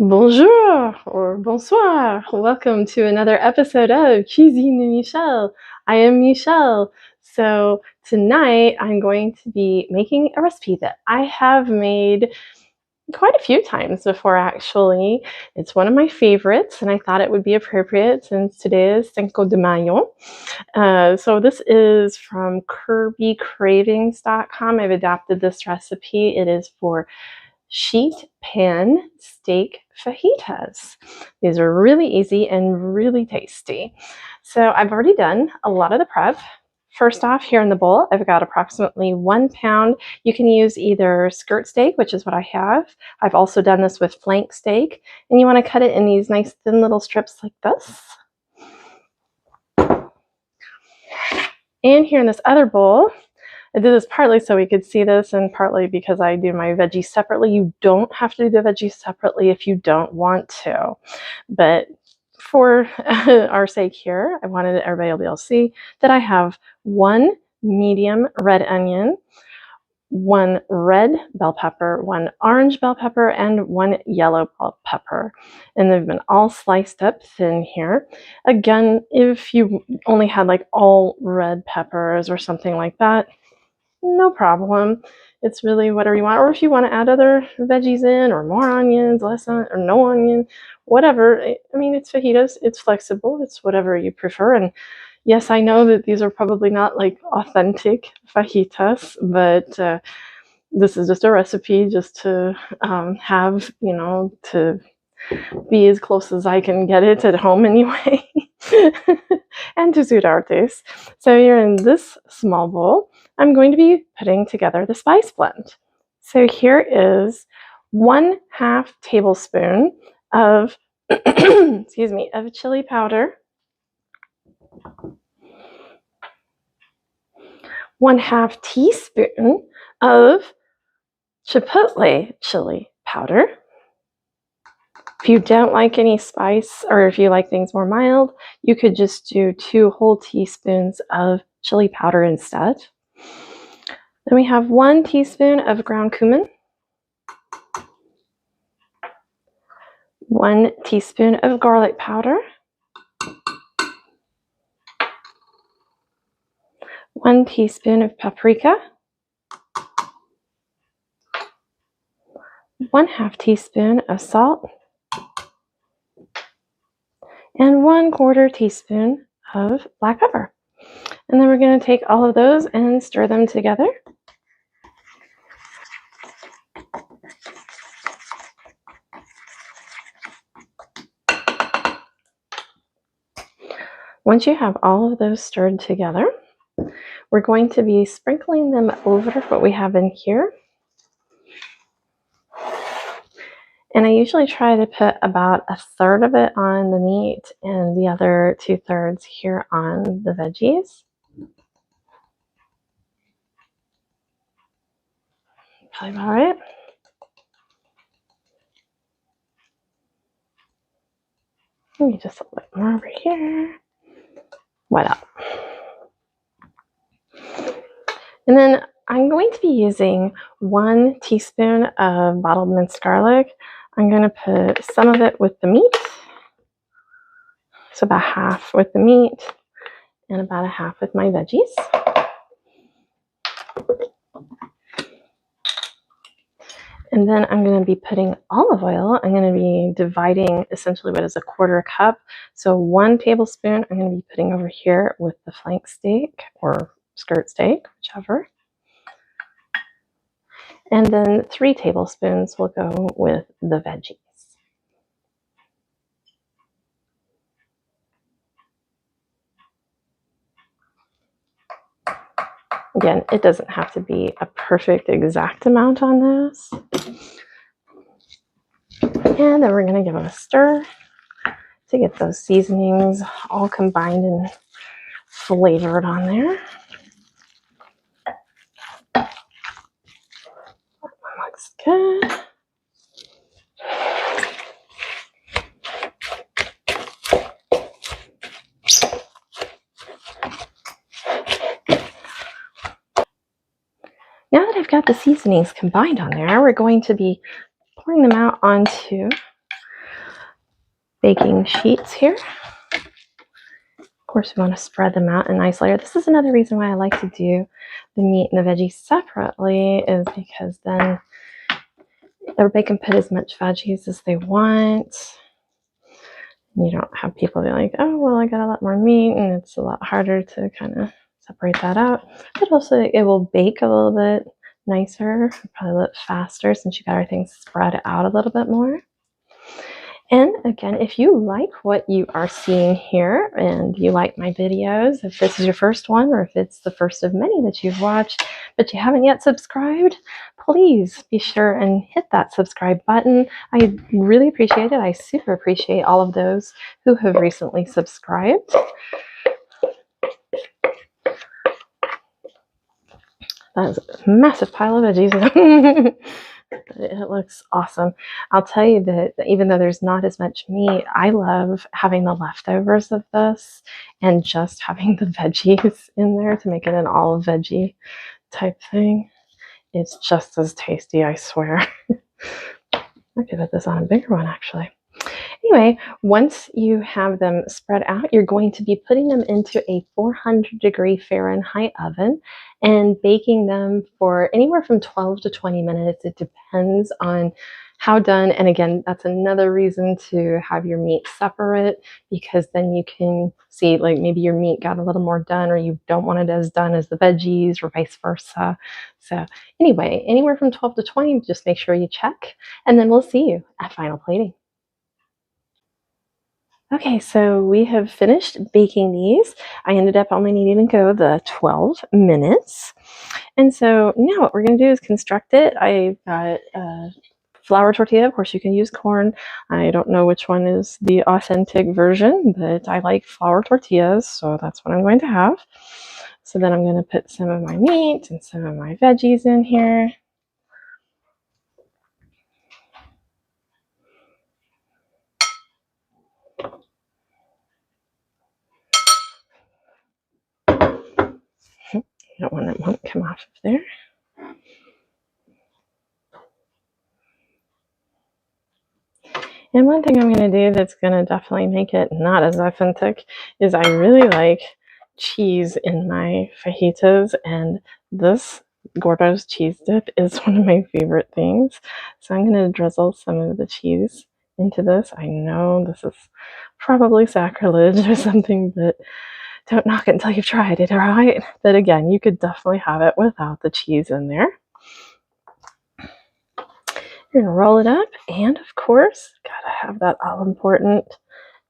Bonjour or bonsoir. Welcome to another episode of Cuisine Michelle. I am Michelle. So tonight I'm going to be making a recipe that I have made quite a few times before actually. It's one of my favorites and I thought it would be appropriate since today is Cinco de Mayo. So this is from KirbyCravings.com. I've adapted this recipe. It is for sheet pan steak fajitas. These are really easy and really tasty. So I've already done a lot of the prep. First off, here in the bowl, I've got approximately 1 pound. You can use either skirt steak, which is what I have. I've also done this with flank steak, and you want to cut it in these nice thin little strips like this. And here in this other bowl, I did this partly so we could see this and partly because I do my veggies separately. You don't have to do the veggies separately if you don't want to. But for our sake here, I wanted everybody to be able to see that I have 1 medium red onion, 1 red bell pepper, 1 orange bell pepper, and 1 yellow bell pepper. And they've been all sliced up thin here. Again, if you only had like all red peppers or something like that, no problem. It's really whatever you want. Or if you want to add other veggies in, or more onions, less or no onion, whatever. I mean, it's fajitas. It's flexible. It's whatever you prefer. And yes, I know that these are probably not like authentic fajitas, but this is just a recipe just to have, you know, to be as close as I can get it at home anyway. And to suit our taste. So here in this small bowl, I'm going to be putting together the spice blend. So here is 1/2 tablespoon of excuse me, of chili powder, 1/2 teaspoon of chipotle chili powder. If you don't like any spice, or if you like things more mild, you could just do 2 whole teaspoons of chili powder instead. Then we have 1 teaspoon of ground cumin, 1 teaspoon of garlic powder, 1 teaspoon of paprika, 1/2 teaspoon of salt, and 1/4 teaspoon of black pepper. And then we're going to take all of those and stir them together. Once you have all of those stirred together, we're going to be sprinkling them over what we have in here. And I usually try to put about 1/3 of it on the meat and the other 2/3 here on the veggies. Probably about right. Maybe just a little bit more over here. Why not? And then I'm going to be using 1 teaspoon of bottled minced garlic. I'm going to put some of it with the meat. So about 1/2 with the meat and about 1/2 with my veggies. And then I'm going to be putting olive oil. I'm going to be dividing essentially what is 1/4 cup. So 1 tablespoon I'm going to be putting over here with the flank steak or skirt steak, whichever. And then 3 tablespoons will go with the veggies. Again, it doesn't have to be a perfect exact amount on this. And then we're going to give it a stir to get those seasonings all combined and flavored on there. That one looks good. Now that I've got the seasonings combined on there, we're going to be pouring them out onto baking sheets here. Of course, we want to spread them out in a nice layer. This is another reason why I like to do the meat and the veggies separately, is because then everybody can put as much veggies as they want. You don't have people be like, oh, well, I got a lot more meat, and it's a lot harder to kind of separate that out. But also, it will bake a little bit nicer, probably a little faster since you got everything spread out a little bit more. And again, if you like what you are seeing here and you like my videos, if this is your first one or if it's the first of many that you've watched, but you haven't yet subscribed, please be sure and hit that subscribe button. I really appreciate it. I super appreciate all of those who have recently subscribed. That is a massive pile of veggies. It looks awesome. I'll tell you that even though there's not as much meat, I love having the leftovers of this and just having the veggies in there to make it an all veggie type thing. It's just as tasty, I swear. I could put this on a bigger one, actually. Anyway, once you have them spread out, you're going to be putting them into a 400-degree Fahrenheit oven and baking them for anywhere from 12 to 20 minutes. It depends on how done. And again, that's another reason to have your meat separate, because then you can see, like, maybe your meat got a little more done or you don't want it as done as the veggies or vice versa. So anyway, anywhere from 12 to 20, just make sure you check, and then we'll see you at final plating. Okay, so we have finished baking these. I ended up only needing to go the 12 minutes. And so now what we're going to do is construct it. I've got a flour tortilla. Of course, you can use corn. I don't know which one is the authentic version, but I like flour tortillas, so that's what I'm going to have. So then I'm going to put some of my meat and some of my veggies in here. That one that won't come off of there. And one thing I'm going to do that's going to definitely make it not as authentic is I really like cheese in my fajitas, and this Gordo's cheese dip is one of my favorite things. So I'm going to drizzle some of the cheese into this. I know this is probably sacrilege or something, but don't knock it until you've tried it, all right? But again, you could definitely have it without the cheese in there. You're gonna roll it up, and of course, gotta have that all-important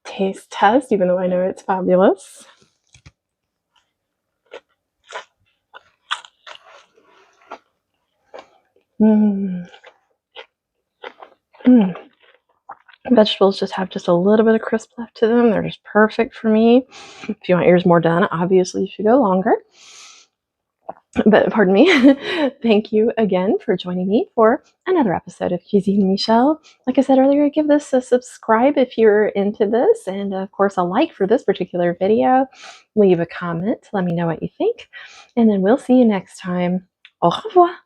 taste test, even though I know it's fabulous. Vegetables just have just a little bit of crisp left to them. They're just perfect for me. If you want yours more done, obviously you should go longer. But pardon me. Thank you again for joining me for another episode of Cuisine Michelle. Like I said earlier, give this a subscribe if you're into this, and of course a like for this particular video. Leave a comment, let me know what you think, and then we'll see you next time. Au revoir.